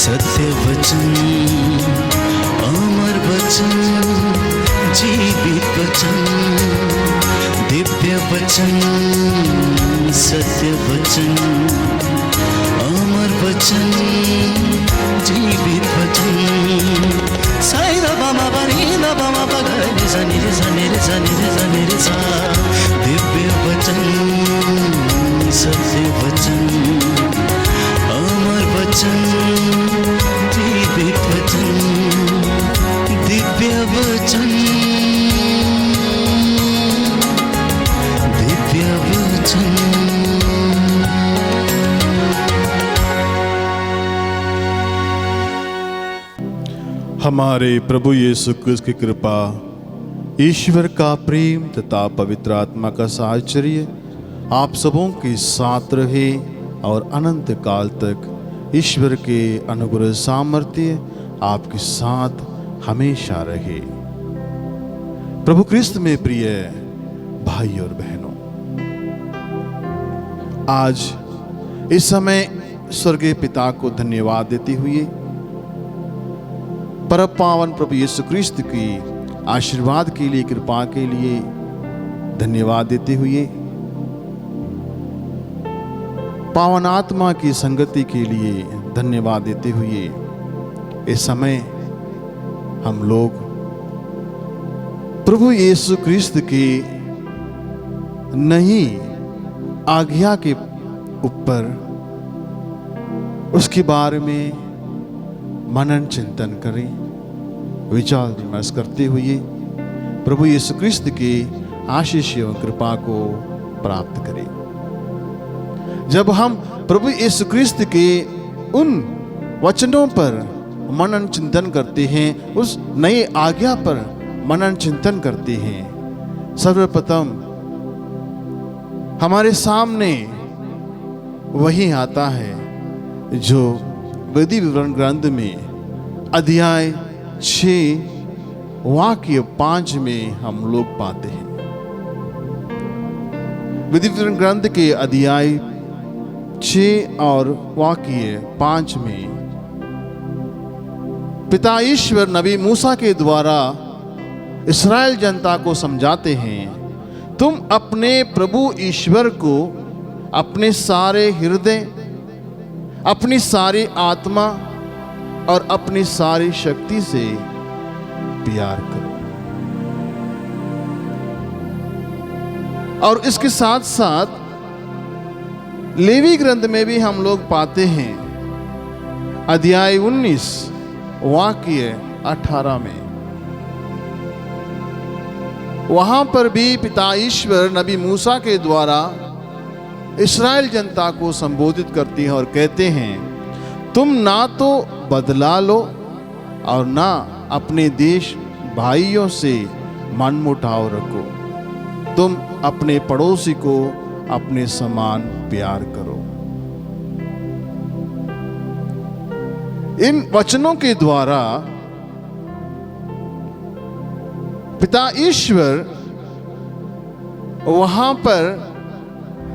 सत्य वचन, अमर वचन, जीवित वचन, दिव्य वचन, सत्य वचन, अमर वचन, जीवित वचन। साई दा बामा बनी दा बामा बगरे रे सनी रे सनी रे सनी रे सनी रे सा। दिव्य वचन, सत्य वचन, अमर वचन, जीवित वचन, दिव्य वचन, दिव्य वचन। हमारे प्रभु यीशु क्रिस्त की कृपा, ईश्वर का प्रेम तथा पवित्र आत्मा का साहचर्य आप सबों के साथ रहे और अनंत काल तक ईश्वर के अनुग्रह सामर्थ्य आपके साथ हमेशा रहे। प्रभु क्रिस्त में प्रिय भाई और बहनों, आज इस समय स्वर्गीय पिता को धन्यवाद देते हुए परम पावन प्रभु यीशु क्रिस्त की आशीर्वाद के लिए, कृपा के लिए धन्यवाद देते हुए, पावन आत्मा की संगति के लिए धन्यवाद देते हुए, इस समय हम लोग प्रभु यीशु क्रिस्त की नई आज्ञा के ऊपर उसके बारे में मनन चिंतन करें, विचार विमर्श करते हुए प्रभु यीशु क्रिस्त के आशीष एवं कृपा को प्राप्त करें। जब हम प्रभु यीशु क्रिस्त के उन वचनों पर मनन चिंतन करते हैं, उस नई आज्ञा पर मनन चिंतन करते हैं, सर्वप्रथम हमारे सामने वही आता है जो विधि विवरण ग्रंथ में अध्याय 6 वाक्य 5 में हम लोग पाते हैं। विधि विवरण ग्रंथ के अध्याय 6 और वाक्य 5 में पिता ईश्वर नबी मूसा के द्वारा इस्राएल जनता को समझाते हैं, तुम अपने प्रभु ईश्वर को अपने सारे हृदय, अपनी सारी आत्मा और अपनी सारी शक्ति से प्यार करो। और इसके साथ साथ लेवी ग्रंथ में भी हम लोग पाते हैं अध्याय 19 वाक्य 18 में, वहां पर भी पिता ईश्वर नबी मूसा के द्वारा इस्राएल जनता को संबोधित करती हैं और कहते हैं, तुम ना तो बदला लो और ना अपने देश भाइयों से मनमुटाव रखो, तुम अपने पड़ोसी को अपने समान प्यार करो। इन वचनों के द्वारा पिता ईश्वर वहां पर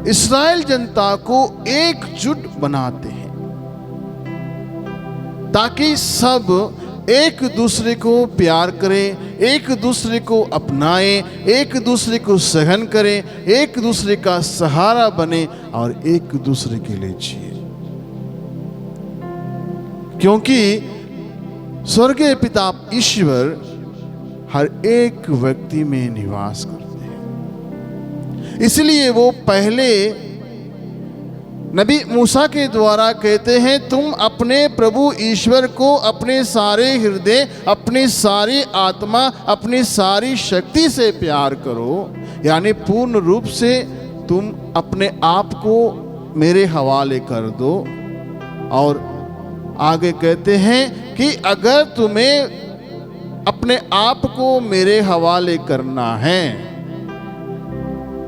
इस्राएल जनता को एकजुट बनाते हैं ताकि सब एक दूसरे को प्यार करें, एक दूसरे को अपनाएं, एक दूसरे को सहन करें, एक दूसरे का सहारा बने और एक दूसरे के लिए जिए। क्योंकि स्वर्गीय पिता ईश्वर हर एक व्यक्ति में निवास करते हैं, इसलिए वो पहले नबी मूसा के द्वारा कहते हैं, तुम अपने प्रभु ईश्वर को अपने सारे हृदय, अपनी सारी आत्मा, अपनी सारी शक्ति से प्यार करो, यानी पूर्ण रूप से तुम अपने आप को मेरे हवाले कर दो। और आगे कहते हैं कि अगर तुम्हें अपने आप को मेरे हवाले करना है,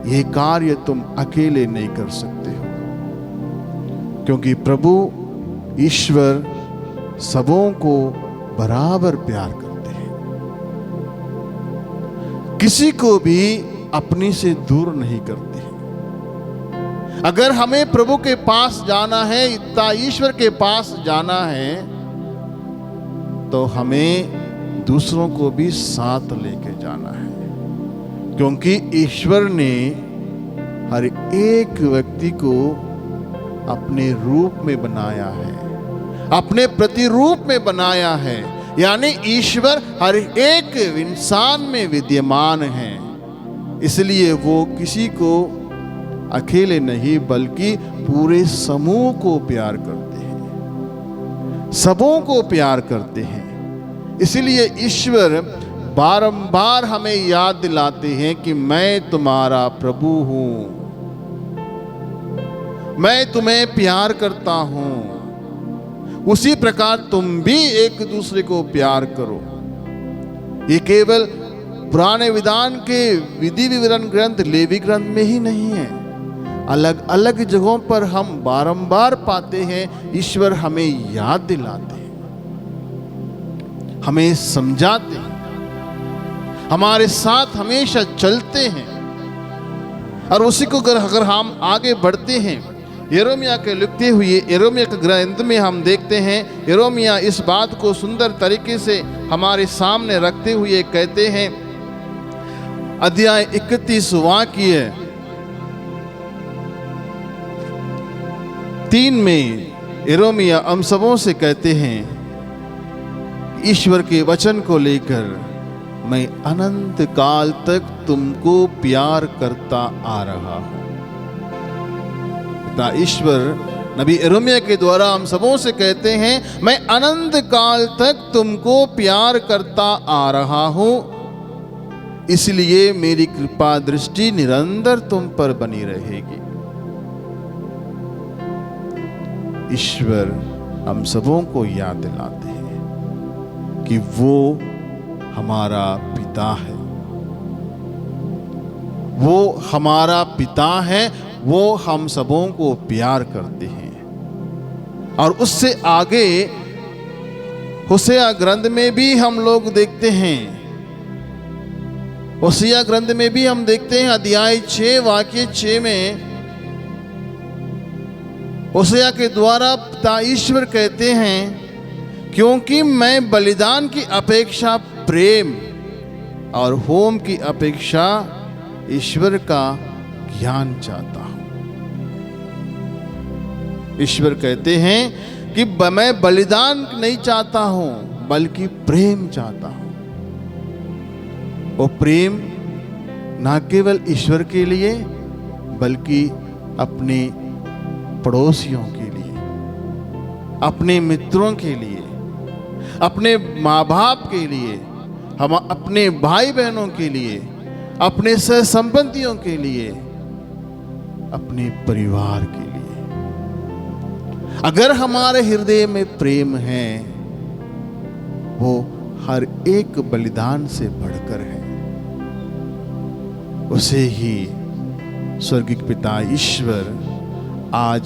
ये कार्य तुम अकेले नहीं कर सकते हो, क्योंकि प्रभु ईश्वर सबों को बराबर प्यार करते हैं, किसी को भी अपनी से दूर नहीं करते हैं। अगर हमें प्रभु के पास जाना है, पिता ईश्वर के पास जाना है, तो हमें दूसरों को भी साथ लेके जाना है, क्योंकि ईश्वर ने हर एक व्यक्ति को अपने रूप में बनाया है, अपने प्रतिरूप में बनाया है। यानी ईश्वर हर एक इंसान में विद्यमान है। इसलिए वो किसी को अकेले नहीं बल्कि पूरे समूह को प्यार करते हैं, सबों को प्यार करते हैं। इसलिए ईश्वर बारंबार हमें याद दिलाते हैं कि मैं तुम्हारा प्रभु हूं, मैं तुम्हें प्यार करता हूं। उसी प्रकार तुम भी एक दूसरे को प्यार करो। ये केवल पुराने विधान के विधि विवरण ग्रंथ लेवी ग्रंथ में ही नहीं है, अलग अलग जगहों पर हम बारंबार पाते हैं। ईश्वर हमें याद दिलाते हैं, हमें समझाते हैं, हमारे साथ हमेशा चलते हैं। और उसी को अगर हम आगे बढ़ते हैं, यिर्मयाह के लिखते हुए यिर्मयाह के ग्रंथ में हम देखते हैं, यिर्मयाह इस बात को सुंदर तरीके से हमारे सामने रखते हुए कहते हैं, अध्याय 31 वाक्य 3 में यिर्मयाह हम सबों से कहते हैं, ईश्वर के वचन को लेकर मैं अनंत काल तक तुमको प्यार करता आ रहा हूं। पिता ईश्वर नबी यिर्मयाह के द्वारा हम सबों से कहते हैं, मैं अनंत काल तक तुमको प्यार करता आ रहा हूं, इसलिए मेरी कृपा दृष्टि निरंतर तुम पर बनी रहेगी। ईश्वर हम सबों को याद दिलाते हैं कि वो हमारा पिता है, वो हमारा पिता है, वो हम सबों को प्यार करते हैं। और उससे आगे होशेया ग्रंथ में भी हम लोग देखते हैं, होशेया ग्रंथ में भी हम देखते हैं अध्याय 6 वाक्य 6 में होशेया के द्वारा पिता ईश्वर कहते हैं, क्योंकि मैं बलिदान की अपेक्षा प्रेम और होम की अपेक्षा ईश्वर का ज्ञान चाहता हूं। ईश्वर कहते हैं कि मैं बलिदान नहीं चाहता हूं बल्कि प्रेम चाहता हूं। वो प्रेम ना केवल ईश्वर के लिए बल्कि अपने पड़ोसियों के लिए, अपने मित्रों के लिए, अपने माँ बाप के लिए, हम अपने भाई बहनों के लिए, अपने सह संबंधियों के लिए, अपने परिवार के लिए। अगर हमारे हृदय में प्रेम है, वो हर एक बलिदान से बढ़कर है। उसे ही स्वर्गीय पिता ईश्वर आज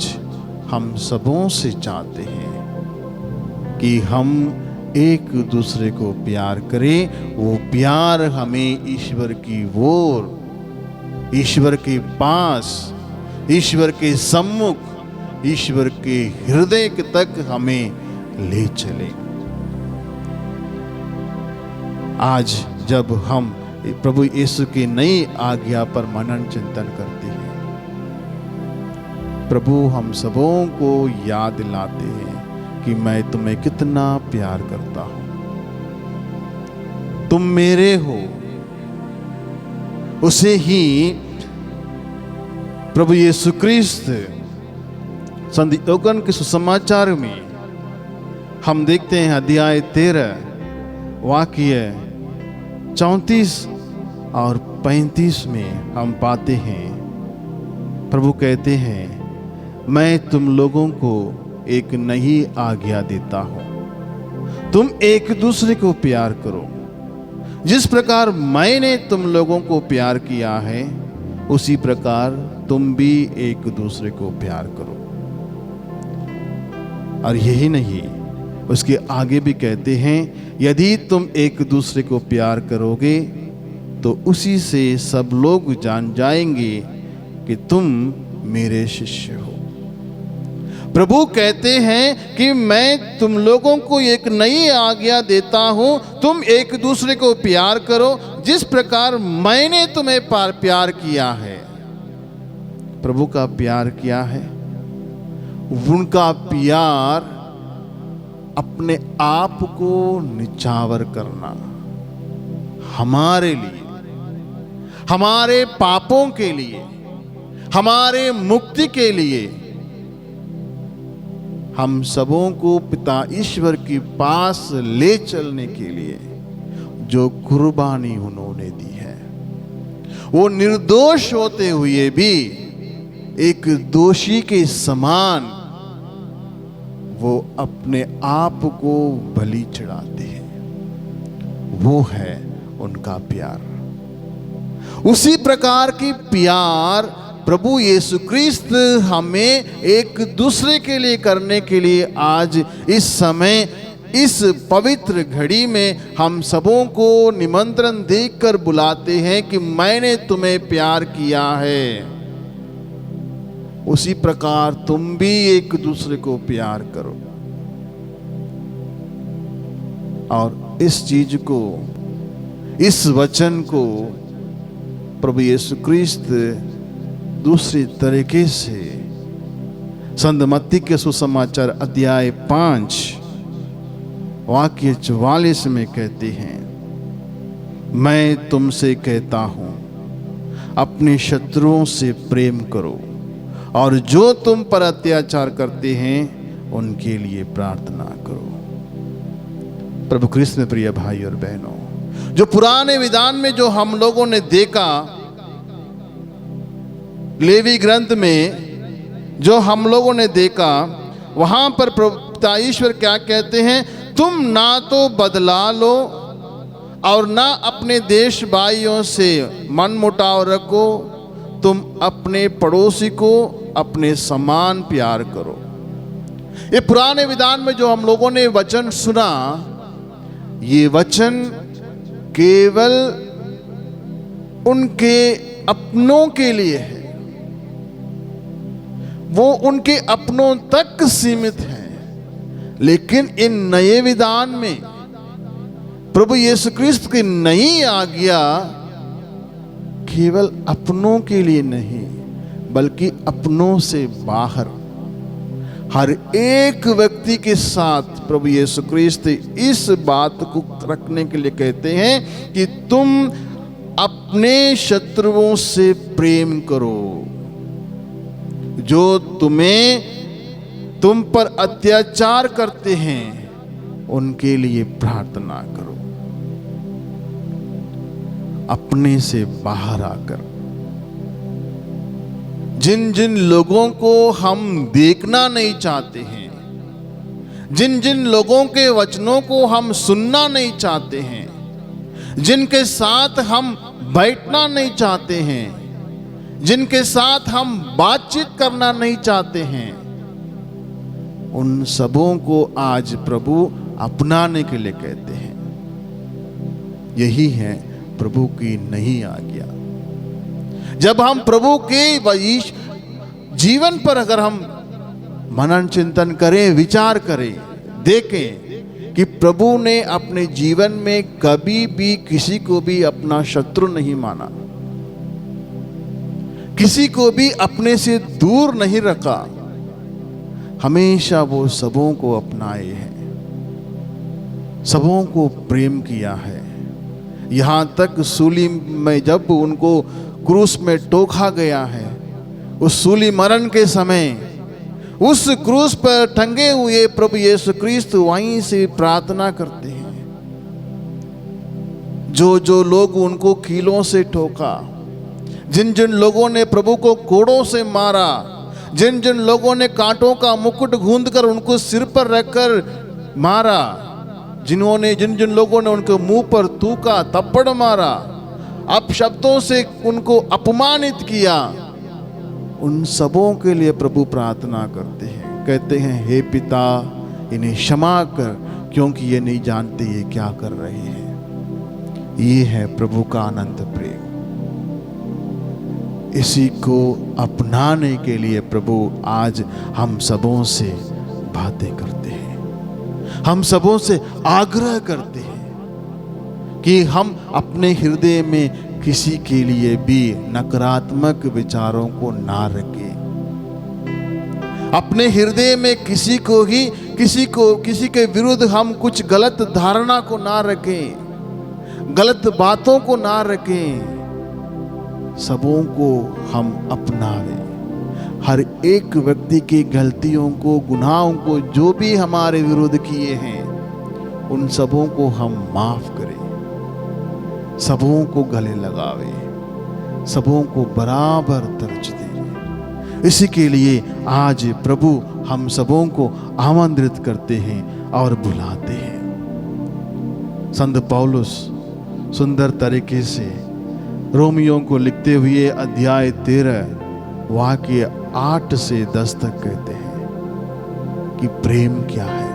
हम सबों से चाहते हैं कि हम एक दूसरे को प्यार करें। वो प्यार हमें ईश्वर की ओर, ईश्वर के पास, ईश्वर के सम्मुख, ईश्वर के हृदय तक हमें ले चले। आज जब हम प्रभु यीशु की नई आज्ञा पर मनन चिंतन करते हैं, प्रभु हम सबों को याद दिलाते हैं कि मैं तुम्हें कितना प्यार करता हूं, तुम मेरे हो। उसे ही प्रभु यीशु ख्रीस्त संत यूहन्ना के सुसमाचार में हम देखते हैं अध्याय 13 वाक्य 34 और 35 में हम पाते हैं, प्रभु कहते हैं, मैं तुम लोगों को एक नई आज्ञा देता हूं, तुम एक दूसरे को प्यार करो। जिस प्रकार मैंने तुम लोगों को प्यार किया है, उसी प्रकार तुम भी एक दूसरे को प्यार करो। और यही नहीं, उसके आगे भी कहते हैं, यदि तुम एक दूसरे को प्यार करोगे तो उसी से सब लोग जान जाएंगे कि तुम मेरे शिष्य हो। प्रभु कहते हैं कि मैं तुम लोगों को एक नई आज्ञा देता हूं, तुम एक दूसरे को प्यार करो जिस प्रकार मैंने तुम्हें प्यार किया है। प्रभु का प्यार किया है, उनका प्यार अपने आप को निछावर करना, हमारे लिए, हमारे पापों के लिए, हमारे मुक्ति के लिए, हम सबों को पिता ईश्वर के पास ले चलने के लिए जो कुर्बानी उन्होंने दी है, वो निर्दोष होते हुए भी एक दोषी के समान वो अपने आप को बलि चढ़ाते हैं। वो है उनका प्यार। उसी प्रकार की प्यार प्रभु यीशु क्रिस्त हमें एक दूसरे के लिए करने के लिए आज इस समय, इस पवित्र घड़ी में हम सबों को निमंत्रण देकर बुलाते हैं कि मैंने तुम्हें प्यार किया है, उसी प्रकार तुम भी एक दूसरे को प्यार करो। और इस चीज को, इस वचन को प्रभु यीशु क्रिस्त दूसरी तरीके से संत मत्ती के सुसमाचार अध्याय 5 वाक्य 44 में कहते हैं, मैं तुमसे कहता हूं अपने शत्रुओं से प्रेम करो और जो तुम पर अत्याचार करते हैं उनके लिए प्रार्थना करो। प्रभु कृष्ण में प्रिय भाई और बहनों, जो पुराने विधान में जो हम लोगों ने देखा, लेवी ग्रंथ में जो हम लोगों ने देखा, वहां पर पिता ईश्वर क्या कहते हैं, तुम ना तो बदला लो और ना अपने देश भाइयों से मनमुटाव रखो, तुम अपने पड़ोसी को अपने समान प्यार करो। ये पुराने विधान में जो हम लोगों ने वचन सुना, ये वचन केवल उनके अपनों के लिए है, वो उनके अपनों तक सीमित है। लेकिन इन नए विधान में प्रभु यीशु क्रिस्त की नई आज्ञा केवल अपनों के लिए नहीं, बल्कि अपनों से बाहर हर एक व्यक्ति के साथ प्रभु यीशु क्रिस्त इस बात को रखने के लिए कहते हैं कि तुम अपने शत्रुओं से प्रेम करो, जो तुम पर अत्याचार करते हैं उनके लिए प्रार्थना करो। अपने से बाहर आकर जिन जिन लोगों को हम देखना नहीं चाहते हैं, जिन जिन लोगों के वचनों को हम सुनना नहीं चाहते हैं, जिनके साथ हम बैठना नहीं चाहते हैं, जिनके साथ हम बातचीत करना नहीं चाहते हैं, उन सबों को आज प्रभु अपनाने के लिए कहते हैं। यही है प्रभु की नई आज्ञा। जब हम प्रभु के जीवन पर अगर हम मनन चिंतन करें, विचार करें, देखें कि प्रभु ने अपने जीवन में कभी भी किसी को भी अपना शत्रु नहीं माना, किसी को भी अपने से दूर नहीं रखा, हमेशा वो सबों को अपनाए हैं, सबों को प्रेम किया है। यहां तक सूली में जब उनको क्रूस में टोका गया है, उस सूली मरण के समय उस क्रूस पर टंगे हुए प्रभु यीशु क्रिस्त वहीं से प्रार्थना करते हैं। जो जो लोग उनको कीलों से ठोका, जिन जिन लोगों ने प्रभु को कोड़ों से मारा, जिन जिन लोगों ने कांटों का मुकुट गूंदकर उनको सिर पर रखकर मारा, जिन जिन लोगों ने उनके मुंह पर थूका, थप्पड़ मारा, अपशब्दों से उनको अपमानित किया, उन सबों के लिए प्रभु प्रार्थना करते हैं, कहते हैं हे पिता इन्हें क्षमा कर, क्योंकि ये नहीं जानते ये क्या कर रहे हैं। ये है प्रभु का अनंत प्रेम। इसी को अपनाने के लिए प्रभु आज हम सबों से बातें करते हैं, हम सबों से आग्रह करते हैं कि हम अपने हृदय में किसी के लिए भी नकारात्मक विचारों को ना रखें, अपने हृदय में किसी के विरुद्ध हम कुछ गलत धारणा को ना रखें, गलत बातों को ना रखें, सबों को हम अपनावें। हर एक व्यक्ति की गलतियों को, गुनाहों को, जो भी हमारे विरुद्ध किए हैं, उन सबों को हम माफ करें, सबों को गले लगावें, सबों को बराबर दर्ज दें। इसी के लिए आज प्रभु हम सबों को आमंत्रित करते हैं और बुलाते हैं। संत पौलुस सुंदर तरीके से रोमियों को लिखते हुए अध्याय 13 वाक्य 8 से 10 तक कहते हैं कि प्रेम क्या है।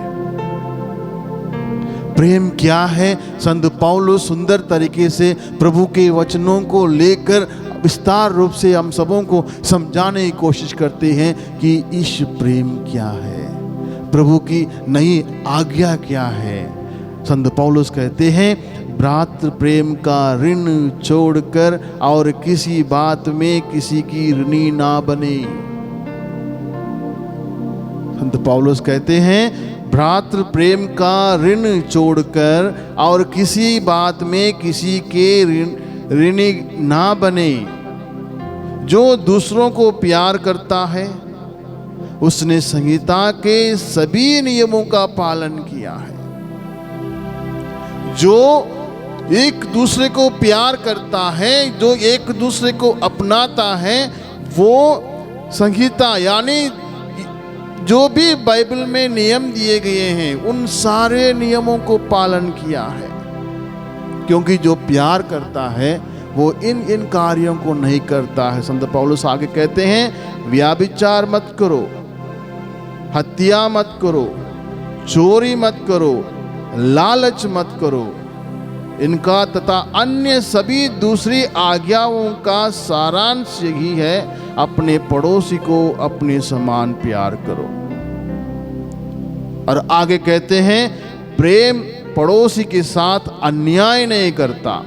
प्रेम क्या है? संत पौलुस सुंदर तरीके से प्रभु के वचनों को लेकर विस्तार रूप से हम सबों को समझाने की कोशिश करते हैं कि इस प्रेम क्या है, प्रभु की नई आज्ञा क्या है। संत पौलुस कहते हैं, भ्रातृ प्रेम का ऋण छोड़कर और किसी बात में किसी की ऋणी ना बने। संत पौलुस कहते हैं, भ्रातृ प्रेम का ऋण छोड़कर और किसी बात में किसी के ऋणी ना बने। जो दूसरों को प्यार करता है उसने संहिता के सभी नियमों का पालन किया है। जो एक दूसरे को प्यार करता है, जो एक दूसरे को अपनाता है, वो संहिता यानी जो भी बाइबल में नियम दिए गए हैं उन सारे नियमों को पालन किया है। क्योंकि जो प्यार करता है वो इन कार्यों को नहीं करता है। संत पौलुस आगे कहते हैं, व्यभिचार मत करो, हत्या मत करो, चोरी मत करो, लालच मत करो। इनका तथा अन्य सभी दूसरी आज्ञाओं का सारांश यही है, अपने पड़ोसी को अपने समान प्यार करो। और आगे कहते हैं, प्रेम पड़ोसी के साथ अन्याय नहीं करता,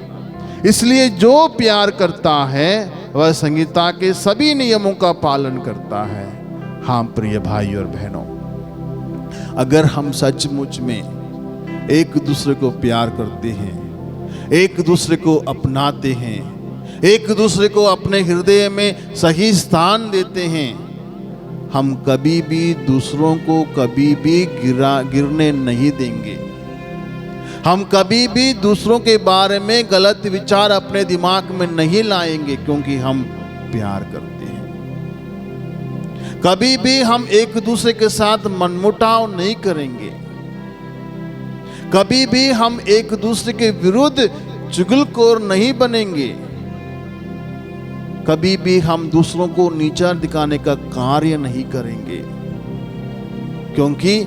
इसलिए जो प्यार करता है वह संहिता के सभी नियमों का पालन करता है। हाँ प्रिय भाई और बहनों, अगर हम सचमुच में एक दूसरे को प्यार करते हैं, एक दूसरे को अपनाते हैं, एक दूसरे को अपने हृदय में सही स्थान देते हैं, हम कभी भी दूसरों को कभी भी गिरने नहीं देंगे। हम कभी भी दूसरों के बारे में गलत विचार अपने दिमाग में नहीं लाएंगे, क्योंकि हम प्यार करते हैं। कभी भी हम एक दूसरे के साथ मनमुटाव नहीं करेंगे। कभी भी हम एक दूसरे के विरुद्ध चुगलखोर नहीं बनेंगे। कभी भी हम दूसरों को नीचा दिखाने का कार्य नहीं करेंगे, क्योंकि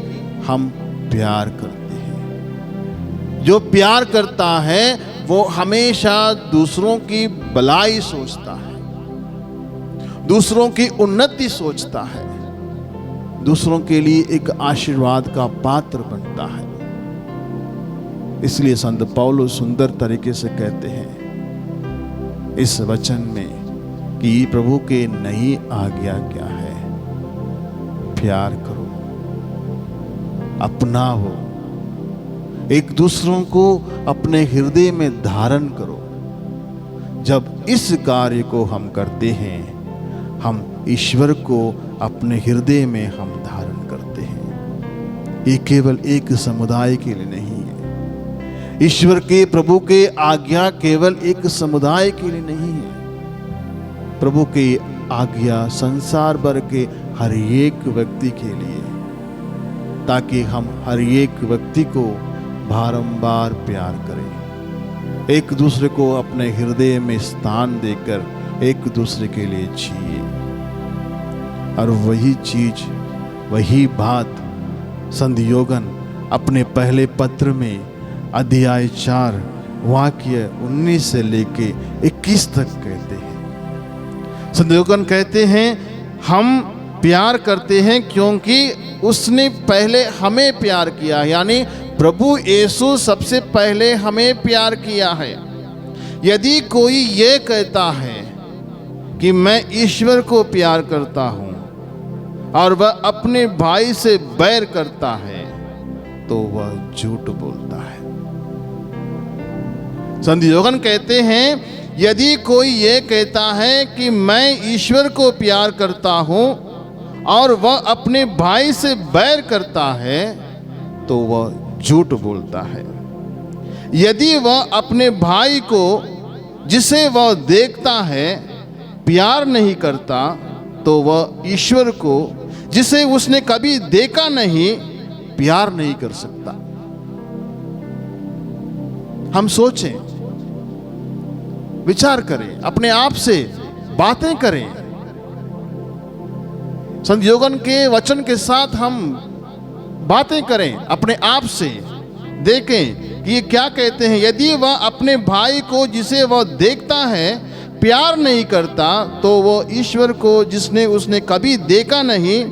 हम प्यार करते हैं। जो प्यार करता है वो हमेशा दूसरों की भलाई सोचता है, दूसरों की उन्नति सोचता है, दूसरों के लिए एक आशीर्वाद का पात्र बनता है। इसलिए संत पौलुस सुंदर तरीके से कहते हैं इस वचन में कि प्रभु के नई आज्ञा क्या है, प्यार करो, अपनाओ, एक दूसरों को अपने हृदय में धारण करो। जब इस कार्य को हम करते हैं, हम ईश्वर को अपने हृदय में हम धारण करते हैं। ये केवल एक समुदाय के लिए नहीं है। ईश्वर के प्रभु के आज्ञा केवल एक समुदाय के लिए नहीं है। प्रभु की आज्ञा संसार भर के हर एक व्यक्ति के लिए, ताकि हम हर एक व्यक्ति को बारंबार प्यार करें, एक दूसरे को अपने हृदय में स्थान देकर एक दूसरे के लिए जिए। और वही चीज, वही बात संत योगन अपने पहले पत्र में अध्याय 4 वाक्य 19 से लेके 21 तक कहते हैं। संत यूहन्ना कहते हैं हम प्यार करते हैं क्योंकि उसने पहले हमें प्यार किया, यानी प्रभु यीशु सबसे पहले हमें प्यार किया है। यदि कोई ये कहता है कि मैं ईश्वर को प्यार करता हूं और वह अपने भाई से बैर करता है तो वह झूठ बोलता है। संत यूहन्ना कहते हैं यदि कोई ये कहता है कि मैं ईश्वर को प्यार करता हूं और वह अपने भाई से बैर करता है तो वह झूठ बोलता है। यदि वह अपने भाई को जिसे वह देखता है प्यार नहीं करता तो वह ईश्वर को जिसे उसने कभी देखा नहीं प्यार नहीं कर सकता। हम सोचें, विचार करें, अपने आप से बातें करें। संत यूहन्ना के वचन के साथ हम बातें करें, अपने आप से देखें कि ये क्या कहते हैं। यदि वह अपने भाई को जिसे वह देखता है प्यार नहीं करता तो वह ईश्वर को जिसने उसने कभी देखा नहीं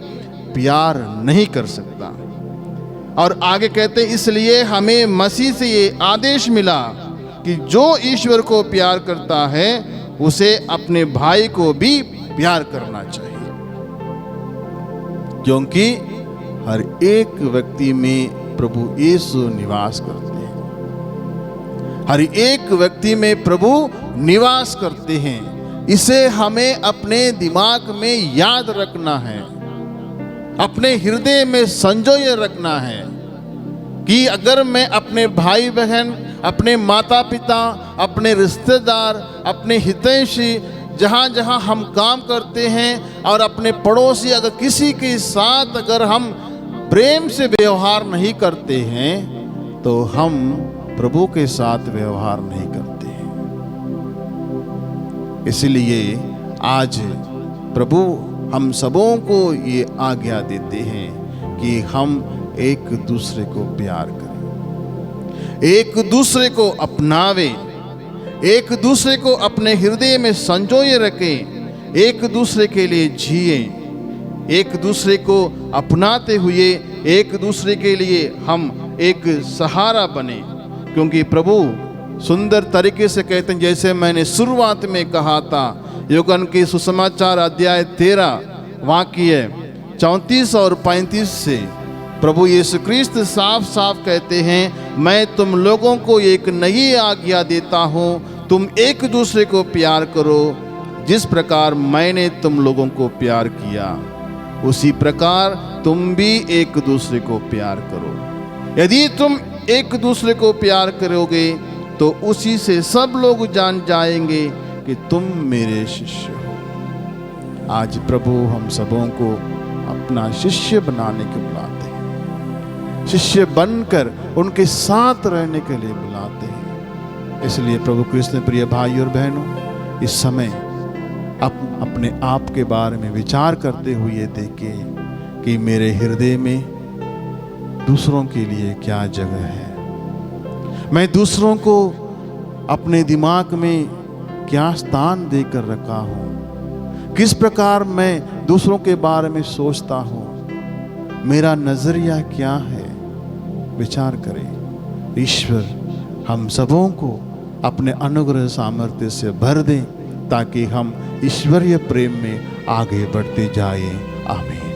प्यार नहीं कर सकता। और आगे कहते हैं इसलिए हमें मसीह से ये आदेश मिला कि जो ईश्वर को प्यार करता है उसे अपने भाई को भी प्यार करना चाहिए, क्योंकि हर एक व्यक्ति में प्रभु यीशु निवास करते हैं। हर एक व्यक्ति में प्रभु निवास करते हैं। इसे हमें अपने दिमाग में याद रखना है, अपने हृदय में संजोए रखना है कि अगर मैं अपने भाई बहन, अपने माता पिता, अपने रिश्तेदार, अपने हितैषी, जहाँ जहाँ हम काम करते हैं और अपने पड़ोसी, अगर किसी के साथ अगर हम प्रेम से व्यवहार नहीं करते हैं तो हम प्रभु के साथ व्यवहार नहीं करते हैं। इसलिए आज प्रभु हम सबों को ये आज्ञा देते हैं कि हम एक दूसरे को प्यार करें, एक दूसरे को अपनावें, एक दूसरे को अपने हृदय में संजोए रखें, एक दूसरे के लिए जिएं, एक दूसरे को अपनाते हुए एक दूसरे के लिए हम एक सहारा बने। क्योंकि प्रभु सुंदर तरीके से कहते हैं, जैसे मैंने शुरुआत में कहा था, यूहन्ना के सुसमाचार अध्याय 13 वाक्य 34 और 35 से प्रभु यीशु ख्रीस्त साफ साफ कहते हैं, मैं तुम लोगों को एक नई आज्ञा देता हूँ, तुम एक दूसरे को प्यार करो। जिस प्रकार मैंने तुम लोगों को प्यार किया उसी प्रकार तुम भी एक दूसरे को प्यार करो। यदि तुम एक दूसरे को प्यार करोगे तो उसी से सब लोग जान जाएंगे कि तुम मेरे शिष्य हो। आज प्रभु हम सबों को अपना शिष्य बनाने के बुलाते हैं, शिष्य बनकर उनके साथ रहने के लिए बुलाते हैं। इसलिए प्रभु कृष्ण प्रिय भाई और बहनों, इस समय अपने आप के बारे में विचार करते हुए देखें कि मेरे हृदय में दूसरों के लिए क्या जगह है, मैं दूसरों को अपने दिमाग में क्या स्थान देकर रखा हूँ, किस प्रकार मैं दूसरों के बारे में सोचता हूँ, मेरा नजरिया क्या है। विचार करें। ईश्वर हम सबों को अपने अनुग्रह सामर्थ्य से भर दें ताकि हम ईश्वरीय प्रेम में आगे बढ़ते जाएं। आमीन।